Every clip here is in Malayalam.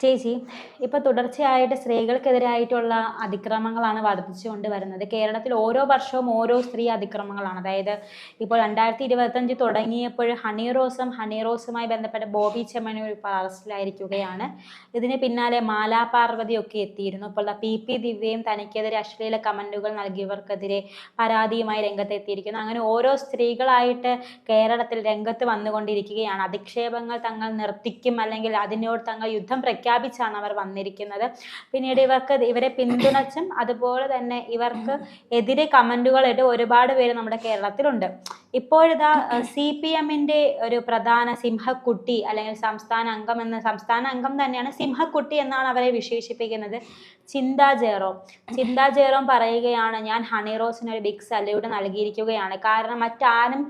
ചേച്ചി, ഇപ്പൊ തുടർച്ചയായിട്ട് സ്ത്രീകൾക്കെതിരായിട്ടുള്ള അതിക്രമങ്ങളാണ് വർദ്ധിച്ചുകൊണ്ട് വരുന്നത്. കേരളത്തിൽ ഓരോ വർഷവും ഓരോ സ്ത്രീ അതിക്രമങ്ങളാണ്. അതായത് ഇപ്പോൾ 2025 തുടങ്ങിയപ്പോൾ ഹണി റോസുമായി ബന്ധപ്പെട്ട ബോബി ചെമ്മണ്ണൂർ ഇപ്പോൾ അറസ്റ്റിലായിരിക്കുകയാണ്. ഇതിന് പിന്നാലെ മാലാ പാർവതിയൊക്കെ എത്തിയിരുന്നു. ഇപ്പോൾ പി ദിവ്യയും തനിക്കെതിരെ അശ്ലീല കമന്റുകൾ നൽകിയവർക്കെതിരെ പരാതിയുമായി രംഗത്തെത്തിയിരിക്കുന്നു. അങ്ങനെ ഓരോ സ്ത്രീകളായിട്ട് കേരളത്തിൽ രംഗത്ത് വന്നുകൊണ്ടിരിക്കുകയാണ്. അധിക്ഷേപങ്ങൾ തങ്ങൾ നിർത്തിക്കും, അല്ലെങ്കിൽ അതിനോട് തങ്ങൾ യുദ്ധം പ്രഖ്യാപിച്ചാണ് അവർ വന്നിരിക്കുന്നത്. പിന്നീട് ഇവരെ പിന്തുണച്ചും അതുപോലെ തന്നെ ഇവർക്ക് എതിരെ കമന്റുകളായിട്ട് ഒരുപാട് പേര് നമ്മുടെ കേരളത്തിലുണ്ട്. ഇപ്പോഴിതാ CPM-ന്റെ ഒരു പ്രധാന സിംഹക്കുട്ടി, അല്ലെങ്കിൽ സംസ്ഥാന അംഗം തന്നെയാണ്, സിംഹക്കുട്ടി എന്നാണ് അവരെ വിശേഷിപ്പിക്കുന്നത്, ചിന്താ ജെറോം പറയുകയാണ്, ഞാൻ ഹണി റോസിന് ഒരു ബിഗ് സല്യൂട്ട് നൽകിയിരിക്കുകയാണ്. കാരണം മറ്റാരും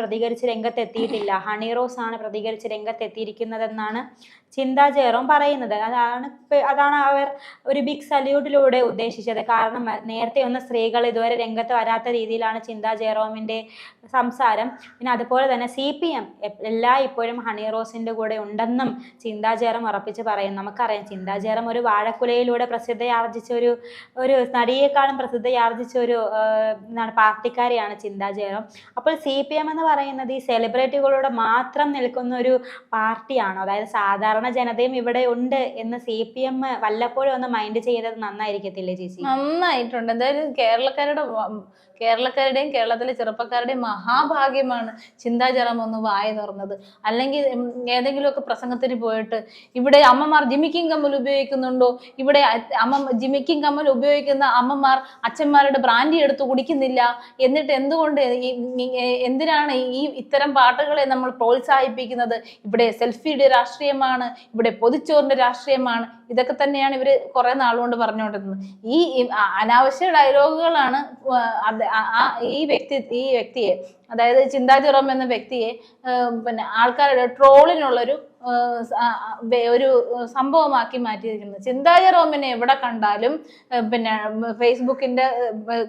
പ്രതികരിച്ച് രംഗത്തെത്തിയിട്ടില്ല. ഹണി റോസ് ആണ് പ്രതികരിച്ച് രംഗത്തെത്തിയിരിക്കുന്നതെന്നാണ് ചിന്താ ജെറോം പറയുന്നത്. അതാണ് അവർ ഒരു ബിഗ് സല്യൂട്ടിലൂടെ ഉദ്ദേശിച്ചത്. കാരണം നേരത്തെ ഒന്നും സ്ത്രീകൾ ഇതുവരെ രംഗത്ത് വരാത്ത രീതിയിലാണ് ചിന്താ ജെറോമിന്റെ സംസാരം. പിന്നെ അതുപോലെ തന്നെ CPM ഇപ്പോഴും ഹണി റോസിന്റെ കൂടെ ഉണ്ടെന്നും ചിന്താ ജെറോം ഉറപ്പിച്ച് പറയും. നമുക്കറിയാം, ചിന്താ ജെറോം ഒരു വാഴക്കുലയിലൂടെ പ്രസിദ്ധയാർജിച്ച ഒരു നടിയേക്കാളും പ്രസിദ്ധയാർജിച്ച ഒരു പാർട്ടിക്കാരിയാണ് ചിന്താ ജെറോം. അപ്പോൾ CPM എന്ന് പറയുന്നത് ഈ സെലിബ്രിറ്റികളോട് മാത്രം നിൽക്കുന്ന ഒരു പാർട്ടിയാണോ? അതായത് സാധാരണ ജനതയും ഇവിടെ ഉണ്ട് എന്ന് CPM വല്ലപ്പോഴും ഒന്ന് മൈൻഡ് ചെയ്തത് നന്നായിരിക്കത്തില്ലേ ചേച്ചി? നന്നായിട്ടുണ്ട്. എന്തായാലും കേരളക്കാരുടെയും കേരളത്തിലെ ചെറുപ്പക്കാരുടെയും മഹാഭാഗ്യമാണ് ചിന്താ ജെറോം ഒന്ന് വായ തുറന്നത്. അല്ലെങ്കിൽ ഏതെങ്കിലുമൊക്കെ പ്രസംഗത്തിന് പോയിട്ട് ഇവിടെ അമ്മമാർ ജിമിക്കും കമ്മൽ ഉപയോഗിക്കുന്നുണ്ടോ, ഇവിടെ ജിമിക്കും കമ്മൽ ഉപയോഗിക്കുന്ന അമ്മമാർ അച്ഛന്മാരുടെ ബ്രാൻഡി എടുത്ത് കുടിക്കുന്നില്ല, എന്നിട്ട് എന്തിനാണ് ഇത്തരം പാട്ടുകളെ നമ്മൾ പ്രോത്സാഹിപ്പിക്കുന്നത്, ഇവിടെ സെൽഫിയുടെ രാഷ്ട്രീയമാണ്, ഇവിടെ പൊതിച്ചോറിന്റെ രാഷ്ട്രീയമാണ്, ഇതൊക്കെ തന്നെയാണ് ഇവര് കുറെ നാളുകൊണ്ട് പറഞ്ഞുകൊണ്ടിരുന്നത്. ഈ അനാവശ്യ ഡയലോഗുകളാണ് ഈ വ്യക്തിയെ, അതായത് ചിന്താ ജെറോം എന്ന വ്യക്തിയെ പിന്നെ ആൾക്കാരുടെ ട്രോളിനുള്ളൊരു ഒരു സംഭവമാക്കി മാറ്റിയിരിക്കുന്നത്. ചിന്താ ജെറോമിനെ എവിടെ കണ്ടാലും പിന്നെ ഫേസ്ബുക്കിന്റെ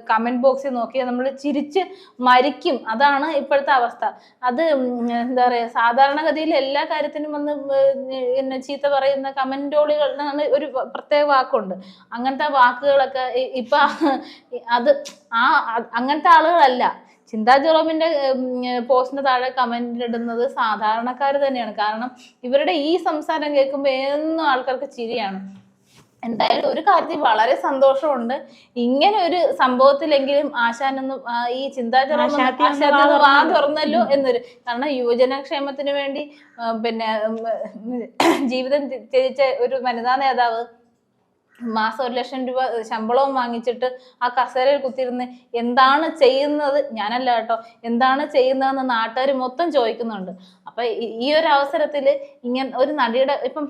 കമന്റ് ബോക്സിൽ നോക്കിയാൽ നമ്മൾ ചിരിച്ച് മരിക്കും. അതാണ് ഇപ്പോഴത്തെ അവസ്ഥ. അത് എന്താ പറയാ, സാധാരണഗതിയിൽ എല്ലാ കാര്യത്തിനും വന്ന് ചീത്ത പറയുന്ന കമന്റോളികൾ ഒരു പ്രത്യേക വാക്കുണ്ട്. അങ്ങനത്തെ വാക്കുകളൊക്കെ ഇപ്പൊ അങ്ങനത്തെ ആളുകളല്ല. ചിന്താ ജെറോമിന്റെ പോസ്റ്റിന് താഴെ കമന്റ് ഇടുന്നത് സാധാരണക്കാർ തന്നെയാണ്. കാരണം ഇവരുടെ ഈ സംസാരം കേൾക്കുമ്പോൾ എന്നും ആൾക്കാർക്ക് ചിരിയാണ്. എന്തായാലും ഒരു കാര്യത്തിൽ വളരെ സന്തോഷമുണ്ട്, ഇങ്ങനെ ഒരു സംഭവത്തിലെങ്കിലും ആശാനൊന്നും ഈ ചിന്താ ജെറോം വാ തുറന്നല്ലോ എന്നൊരു. കാരണം യുവജനക്ഷേമത്തിന് വേണ്ടി പിന്നെ ജീവിതം ത്യജിച്ച ഒരു വനിതാ നേതാവ് മാസം 1 ലക്ഷം രൂപ ശമ്പളവും വാങ്ങിച്ചിട്ട് ആ കസേരയിൽ കുത്തിയിരുന്ന് എന്താണ് ചെയ്യുന്നത്, ഞാനല്ല കേട്ടോ, എന്താണ് ചെയ്യുന്നതെന്ന് നാട്ടുകാർ മൊത്തം ചോദിക്കുന്നുണ്ട്. അപ്പൊ ഈ ഒരു അവസരത്തിൽ ഇങ്ങനെ ഒരു നടിയുടെ ഇപ്പം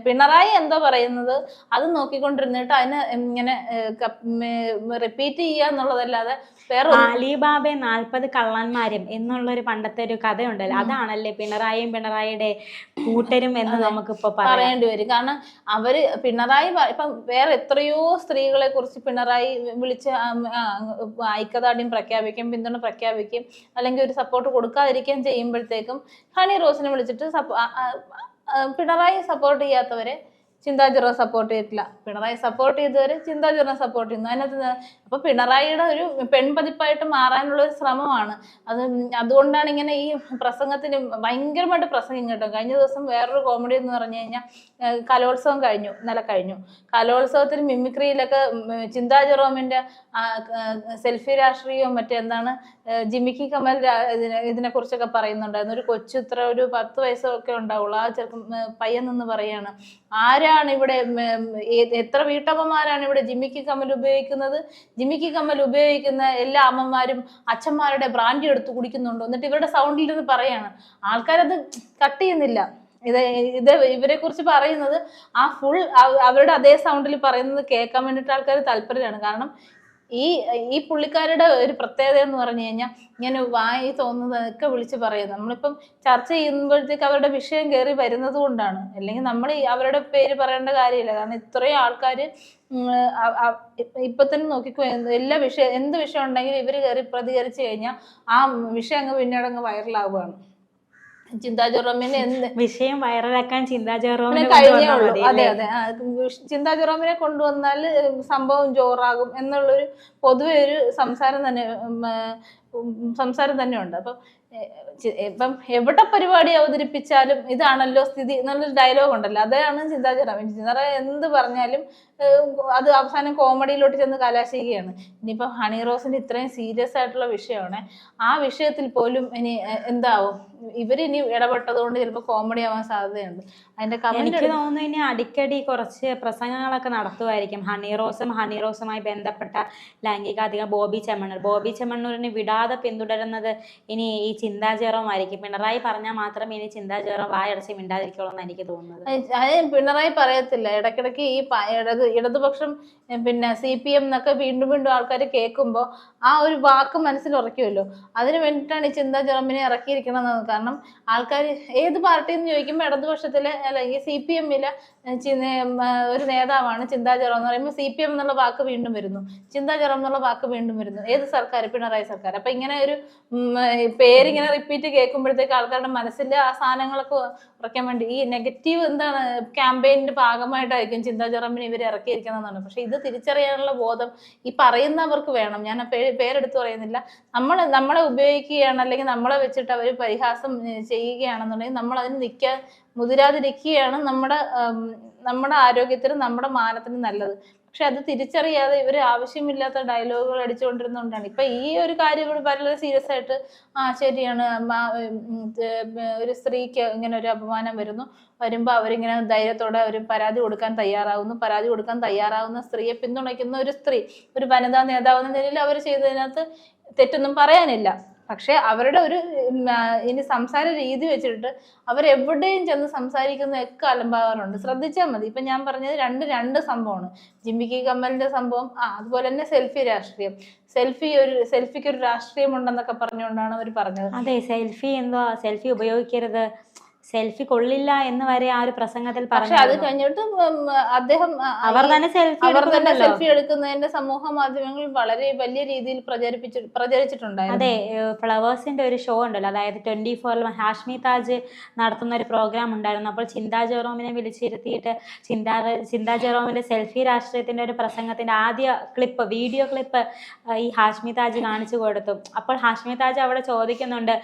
പിണറായി എന്തോ പറയുന്നത് അത് നോക്കിക്കൊണ്ടിരുന്നിട്ട് അതിന് ഇങ്ങനെ റിപ്പീറ്റ് ചെയ്യുക എന്നുള്ളതല്ലാതെ വേറെ അലിബാബയും 40 കള്ളന്മാരും എന്നുള്ളൊരു പണ്ടത്തെ ഒരു കഥയുണ്ടല്ലോ, അതാണല്ലേ പിണറായിയുടെ കൂട്ടരും എന്ന് നമുക്കിപ്പോ പറയേണ്ടി വരും. കാരണം പിണറായി ഇപ്പം വേറെ എത്രയോ സ്ത്രീകളെ കുറിച്ച് പിണറായി വിളിച്ച് ഐക്യദാർഢ്യം പ്രഖ്യാപിക്കും, പിന്തുണ പ്രഖ്യാപിക്കും, അല്ലെങ്കിൽ ഒരു സപ്പോർട്ട് കൊടുക്കാതിരിക്കാൻ ചെയ്യുമ്പോഴത്തേക്കും ഹണി റോസിനെ വിളിച്ചിട്ട് പിണറായി സപ്പോർട്ട് ചെയ്യാത്തവരെ ചിന്താ ജെറോം സപ്പോർട്ട് ചെയ്തിട്ടില്ല, പിണറായി സപ്പോർട്ട് ചെയ്തവരെ ചിന്താ ജെറോം സപ്പോർട്ട് ചെയ്യുന്നു. അതിനകത്ത് അപ്പൊ പിണറായിയുടെ ഒരു പെൺപതിപ്പായിട്ട് മാറാനുള്ള ഒരു ശ്രമമാണ് അതുകൊണ്ടാണ് ഇങ്ങനെ ഈ പ്രസംഗത്തിന് ഭയങ്കരമായിട്ട് പ്രസംഗം കേട്ടോ. കഴിഞ്ഞ ദിവസം വേറൊരു കോമഡി എന്ന് പറഞ്ഞു കഴിഞ്ഞാൽ കലോത്സവം ഇന്നലെ കഴിഞ്ഞു. കലോത്സവത്തിന് മിമിക്രിയിലൊക്കെ ചിന്താ ജെറോമിന്റെ സെൽഫി രാഷ്ട്രീയവും മറ്റെന്താണ് ജിമിക്കി കമൽ ഇതിനെ കുറിച്ചൊക്കെ പറയുന്നുണ്ടായിരുന്നു. ഒരു കൊച്ചു ഇത്ര ഒരു 10 വയസ്സൊക്കെ ഉണ്ടാവുള്ളൂ, ആ പയ്യൻ നിന്ന് പറയാണ്, ആരാണ് ഇവിടെ എത്ര വീട്ടമ്മമാരാണ് ഇവിടെ ജിമിക്കി കമ്മൽ ഉപയോഗിക്കുന്നത്, ജിമിക്കി കമ്മൽ ഉപയോഗിക്കുന്ന എല്ലാ അമ്മമാരും അച്ഛന്മാരുടെ ബ്രാൻഡി എടുത്ത് കുടിക്കുന്നുണ്ടോ, എന്നിട്ട് ഇവരുടെ സൗണ്ടിൽ നിന്ന് പറയാണ്. ആൾക്കാരത് കട്ട് ചെയ്യുന്നില്ല. ഇവരെ കുറിച്ച് പറയുന്നത് അവരുടെ അതേ സൗണ്ടിൽ പറയുന്നത് കേൾക്കാൻ വേണ്ടിയിട്ട് ആൾക്കാർ താല്പര്യമാണ്. കാരണം ഈ പുള്ളിക്കാരുടെ ഒരു പ്രത്യേകത എന്ന് പറഞ്ഞു കഴിഞ്ഞാൽ ഇങ്ങനെ വായി തോന്നുന്നതൊക്കെ വിളിച്ച് പറയുന്നത്. നമ്മളിപ്പം ചർച്ച ചെയ്യുമ്പോഴത്തേക്ക് അവരുടെ വിഷയം കയറി വരുന്നത് കൊണ്ടാണ്, അല്ലെങ്കിൽ നമ്മൾ അവരുടെ പേര് പറയേണ്ട കാര്യമില്ല. കാരണം ഇത്രയും ആൾക്കാർ ഇപ്പൊ തന്നെ നോക്കിക്കോ, എന്ത് വിഷയം ഉണ്ടെങ്കിലും ഇവർ കയറി പ്രതികരിച്ചു കഴിഞ്ഞാൽ ആ വിഷയം പിന്നീട് വൈറലാവുകയാണ്. ചിന്താ ജെറോമിനെ വിഷയം വൈറലാക്കാൻ ചിന്താ പിന്നെ ജെറോമിനെ കഴിഞ്ഞേ കൊണ്ടുവന്നാൽ ഉള്ളൂ. മതി അതെ അല്ലേ? അതെ ചിന്താ ജെറോമിനെ കൊണ്ടുവന്നാൽ സംഭവം ജോറാകും എന്നുള്ളൊരു പൊതുവെ ഒരു സംസാരം തന്നെ ഉണ്ട്. അപ്പം ഇപ്പം എവിടെ പരിപാടി അവതരിപ്പിച്ചാലും ഇതാണല്ലോ സ്ഥിതി എന്നുള്ളൊരു ഡയലോഗ് ഉണ്ടല്ലോ, അതാണ് ചിന്താ ജെറോമിൻ. ചിന്താ എന്ത് പറഞ്ഞാലും അത് അവസാനം കോമഡിയിലോട്ട് ചെന്ന് കലാശിക്കുകയാണ്. ഇനിയിപ്പം ഹണി റോസിന്റെ ഇത്രയും സീരിയസ് ആയിട്ടുള്ള വിഷയമാണ്, ആ വിഷയത്തിൽ പോലും ഇനി എന്താവും, ഇവരിനി ഇടപെട്ടത് കൊണ്ട് ചിലപ്പോൾ കോമഡി ആവാൻ സാധ്യതയുണ്ട്. അതിന്റെ എനിക്ക് തോന്നുന്നു ഇനി അടിക്കടി കുറച്ച് പ്രസംഗങ്ങളൊക്കെ നടത്തുമായിരിക്കും. ഹണി റോസുമായി ബന്ധപ്പെട്ട ലൈംഗികാധികം ബോബി ചെമ്മണ്ണൂരിനെ വിടാതെ പിന്തുടരുന്നത് ഇനി ഈ ചിന്താ ജെറോം ആയിരിക്കും. പിണറായി പറഞ്ഞാൽ മാത്രമേ ഇനി ചിന്താ ജെറോം വായടച്ച് മിണ്ടാതിരിക്കുള്ളൂ എന്ന് എനിക്ക് തോന്നുന്നത്. അത് പിണറായി പറയത്തില്ല. ഇടയ്ക്കിടയ്ക്ക് ഈ ഇടതുപക്ഷം പിന്നെ CPM എന്നൊക്കെ വീണ്ടും വീണ്ടും ആൾക്കാർ കേൾക്കുമ്പോൾ ആ ഒരു വാക്ക് മനസ്സിൽ ഉറയ്ക്കുമല്ലോ, അതിന് വേണ്ടിയിട്ടാണ് ഈ ചിന്താ ജെറോമിനെ ഇറക്കിയിരിക്കണമെന്ന്. കാരണം ആൾക്കാർ ഏത് പാർട്ടി എന്ന് ചോദിക്കുമ്പോൾ ഇടതുപക്ഷത്തിലെ അല്ലെങ്കിൽ CPM-ലെ ഒരു നേതാവാണ് ചിന്താ ജെറോം എന്ന് പറയുമ്പോൾ CPM എന്നുള്ള വാക്ക് വീണ്ടും വരുന്നു, ചിന്താ ജെറോം എന്നുള്ള വാക്ക് വീണ്ടും വരുന്നു. ഏത് സർക്കാർ? പിണറായി സർക്കാർ. അപ്പൊ ഇങ്ങനെ ഒരു പേരിങ്ങനെ റിപ്പീറ്റ് കേൾക്കുമ്പോഴത്തേക്ക് ആൾക്കാരുടെ മനസ്സിൽ ആ സാധനങ്ങളൊക്കെ ഉറയ്ക്കാൻ വേണ്ടി ഈ നെഗറ്റീവ് ക്യാമ്പയിന്റെ ഭാഗമായിട്ടായിരിക്കും ചിന്താ ജെറോമിനെ ഇവർ ഇറക്കിയിരിക്കുന്നതാണ്. പക്ഷെ ഇത് തിരിച്ചറിയാനുള്ള ബോധം ഈ പറയുന്നവർക്ക് വേണം. ഞാൻ പേരെടുത്ത് പറയുന്നില്ല. നമ്മളെ ഉപയോഗിക്കുകയാണ്, അല്ലെങ്കിൽ നമ്മളെ വെച്ചിട്ട് അവർ പരിഹാസം ചെയ്യുകയാണെന്നുണ്ടെങ്കിൽ നമ്മൾ അതിന് മുതിരാതിരിക്കുകയാണ് നമ്മുടെ ആരോഗ്യത്തിനും നമ്മുടെ മാനത്തിനും നല്ലത്. പക്ഷെ അത് തിരിച്ചറിയാതെ ഇവർ ആവശ്യമില്ലാത്ത ഡയലോഗുകൾ അടിച്ചുകൊണ്ടിരുന്നതുകൊണ്ടാണ് ഇപ്പൊ ഈ ഒരു കാര്യം വളരെ സീരിയസ് ആയിട്ട് ശരിയാണ്, ഒരു സ്ത്രീക്ക് ഇങ്ങനെ ഒരു അപമാനം വരുമ്പോൾ അവരിങ്ങനെ ധൈര്യത്തോടെ ഒരു പരാതി കൊടുക്കാൻ തയ്യാറാവുന്ന സ്ത്രീയെ പിന്തുണയ്ക്കുന്ന ഒരു വനിതാ നേതാവ് എന്ന നിലയിൽ അവർ ചെയ്തതിനകത്ത് തെറ്റൊന്നും പറയാനില്ല. പക്ഷെ അവരുടെ ഒരു ഇനി സംസാര രീതി വെച്ചിട്ട് അവരെവിടെയും ചെന്ന് സംസാരിക്കുന്നതൊക്കെ അലമ്പാവാറുണ്ട്. ശ്രദ്ധിച്ചാൽ മതി. ഇപ്പൊ ഞാൻ പറഞ്ഞത് രണ്ട് സംഭവമാണ്. ജിമ്മിക്ക് കമ്മലിന്റെ സംഭവം, അതുപോലെ തന്നെ സെൽഫി രാഷ്ട്രീയം. സെൽഫിക്ക് ഒരു രാഷ്ട്രീയം ഉണ്ടെന്നൊക്കെ പറഞ്ഞുകൊണ്ടാണ് അവർ പറഞ്ഞത്. അതെ, സെൽഫി ഉപയോഗിക്കരുത്, സെൽഫി കൊള്ളില്ല എന്ന് വരെ ആ ഒരു പ്രസംഗത്തിൽ പറഞ്ഞു. അത് കഴിഞ്ഞിട്ട് അദ്ദേഹം അവർ തന്നെ സെൽഫി എടുക്കുന്നതിന്റെ സമൂഹ മാധ്യമങ്ങളിൽ വളരെ വലിയ രീതിയിൽ പ്രചരിച്ചിട്ടുണ്ടായിരുന്നു. അതെ, ഫ്ലവേഴ്സിന്റെ ഒരു ഷോ ഉണ്ടല്ലോ, അതായത് 24 ഹാഷ്മി താജ് നടത്തുന്ന ഒരു പ്രോഗ്രാം ഉണ്ടായിരുന്നു. അപ്പോൾ ചിന്താ ജെറോമിനെ വിളിച്ചിരുത്തിയിട്ട് ചിന്താ ജെറോമിന്റെ സെൽഫി രാഷ്ട്രീയത്തിന്റെ ഒരു പ്രസംഗത്തിന്റെ ആദ്യ വീഡിയോ ക്ലിപ്പ് ഈ ഹാഷ്മി താജ് കാണിച്ചു കൊടുത്തു. അപ്പോൾ ഹാഷ്മി താജ് അവിടെ ചോദിക്കുന്നുണ്ട്,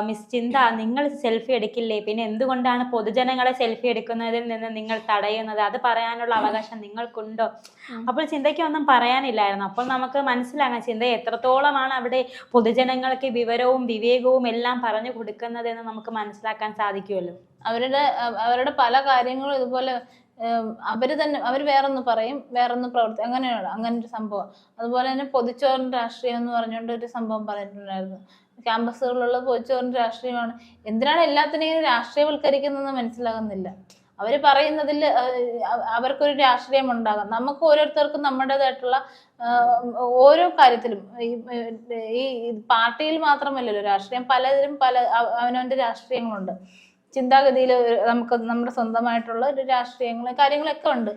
മിസ് ചിന്ത, നിങ്ങൾ സെൽഫി എടുക്കില്ലേ, പിന്നെ എന്തുകൊണ്ടാണ് പൊതുജനങ്ങളെ സെൽഫി എടുക്കുന്നതിൽ നിന്ന് നിങ്ങൾ തടയുന്നത്? അത് പറയാനുള്ള അവകാശം നിങ്ങൾക്കുണ്ടോ? അപ്പോൾ ചിന്തയ്ക്ക് ഒന്നും പറയാനില്ലായിരുന്നു. അപ്പോൾ നമുക്ക് മനസ്സിലാകാം ചിന്ത എത്രത്തോളമാണ് അവിടെ പൊതുജനങ്ങൾക്ക് വിവരവും വിവേകവും എല്ലാം പറഞ്ഞു കൊടുക്കുന്നത് എന്ന് നമുക്ക് മനസ്സിലാക്കാൻ സാധിക്കുമല്ലോ. അവരുടെ പല കാര്യങ്ങളും ഇതുപോലെ അവർ വേറൊന്ന് പറയും, വേറൊന്ന് പ്രവർത്തി, അങ്ങനെയാണ് ഒരു സംഭവം. അതുപോലെ തന്നെ പൊതിച്ചോറിന്റെ രാഷ്ട്രീയം എന്ന് പറഞ്ഞുകൊണ്ട് ഒരു സംഭവം പറഞ്ഞിട്ടുണ്ടായിരുന്നു. ക്യാമ്പസുകളിലുള്ള പൊതിച്ചോറിന്റെ രാഷ്ട്രീയമാണ്. എന്തിനാണ് എല്ലാത്തിനെയും രാഷ്ട്രീയവൽക്കരിക്കുന്നതെന്ന് മനസ്സിലാകുന്നില്ല. അവർ പറയുന്നതിൽ അവർക്കൊരു രാഷ്ട്രീയം ഉണ്ടാകാം. നമുക്ക് ഓരോരുത്തർക്കും നമ്മുടേതായിട്ടുള്ള ഓരോ കാര്യത്തിലും ഈ പാർട്ടിയിൽ മാത്രമല്ലല്ലോ രാഷ്ട്രീയം, പലതിലും അവനവന്റെ രാഷ്ട്രീയങ്ങളുണ്ട്. ചിന്താഗതിയിൽ നമ്മുടെ സ്വന്തമായിട്ടുള്ള ഒരു കാര്യങ്ങളൊക്കെ ഉണ്ട്.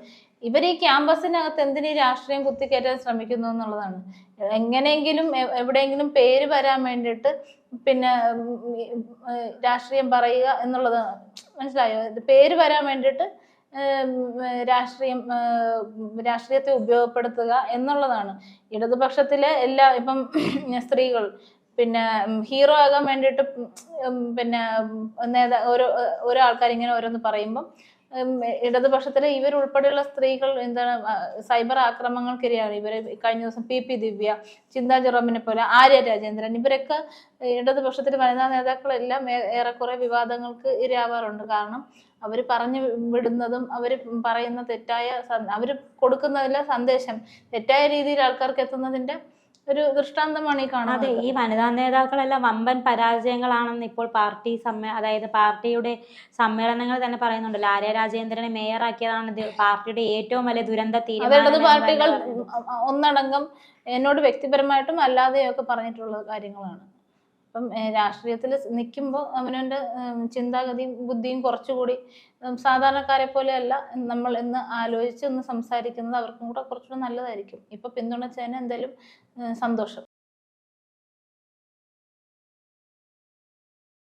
ഇവർ ഈ ക്യാമ്പസിനകത്ത് എന്തിനീ രാഷ്ട്രീയം കുത്തിക്കയറ്റാൻ ശ്രമിക്കുന്നു എന്നുള്ളതാണ്. എങ്ങനെയെങ്കിലും എവിടെയെങ്കിലും പേര് വരാൻ വേണ്ടിയിട്ട് പിന്നെ രാഷ്ട്രീയം പറയുക എന്നുള്ളത് മനസ്സിലായോ? പേര് വരാൻ വേണ്ടിയിട്ട് രാഷ്ട്രീയത്തെ ഉപയോഗപ്പെടുത്തുക എന്നുള്ളതാണ്. ഇടതുപക്ഷത്തിലെ ഇപ്പം സ്ത്രീകൾ പിന്നെ ഹീറോ ആകാൻ വേണ്ടിയിട്ട് പിന്നെ ഓരോ ആൾക്കാർ ഇങ്ങനെ ഓരോന്ന് പറയുമ്പം ഇടതുപക്ഷത്തിലെ ഇവരുൾപ്പെടെയുള്ള സ്ത്രീകൾ സൈബർ ആക്രമണങ്ങൾക്കിരയാണ്. ഇവരെ കഴിഞ്ഞ ദിവസം PP ദിവ്യ, ചിന്താ ജെറോമിനെ പോലെ ആര്യ രാജേന്ദ്രൻ, ഇവരൊക്കെ ഇടതുപക്ഷത്തിലെ വനിതാ നേതാക്കളെല്ലാം ഏറെക്കുറെ വിവാദങ്ങൾക്ക് ഇരയാവാറുണ്ട്. കാരണം അവർ പറഞ്ഞു വിടുന്നതും അവർ പറയുന്ന അവർ കൊടുക്കുന്നതിലെ സന്ദേശം തെറ്റായ രീതിയിൽ ആൾക്കാർക്ക് എത്തുന്നതിന്റെ ഒരു ദൃഷ്ടാന്തമാണ് ഈ കാണുന്നത്. അതെ, ഈ വനിതാ നേതാക്കളെല്ലാം വമ്പൻ പരാജയങ്ങളാണെന്ന് ഇപ്പോൾ അതായത് പാർട്ടിയുടെ സമ്മേളനങ്ങൾ തന്നെ പറയുന്നുണ്ടല്ലോ. ആര്യ രാജേന്ദ്രനെ മേയറാക്കിയതാണ് പാർട്ടിയുടെ ഏറ്റവും വലിയ ദുരന്ത തീരുമാനം. പാർട്ടികൾ ഒന്നടങ്കം എന്നോട് വ്യക്തിപരമായിട്ടും അല്ലാതെയൊക്കെ പറഞ്ഞിട്ടുള്ള കാര്യങ്ങളാണ്. അപ്പം രാഷ്ട്രീയത്തിൽ നിൽക്കുമ്പോൾ അവനവൻ്റെ ചിന്താഗതിയും ബുദ്ധിയും കുറച്ചുകൂടി സാധാരണക്കാരെ പോലെയല്ല നമ്മൾ എന്ന് ആലോചിച്ച് ഒന്ന് സംസാരിക്കുന്നത് അവർക്കും കൂടെ കുറച്ചുകൂടെ നല്ലതായിരിക്കും. ഇപ്പൊ പിന്തുണച്ചതിന് എന്തായാലും സന്തോഷം.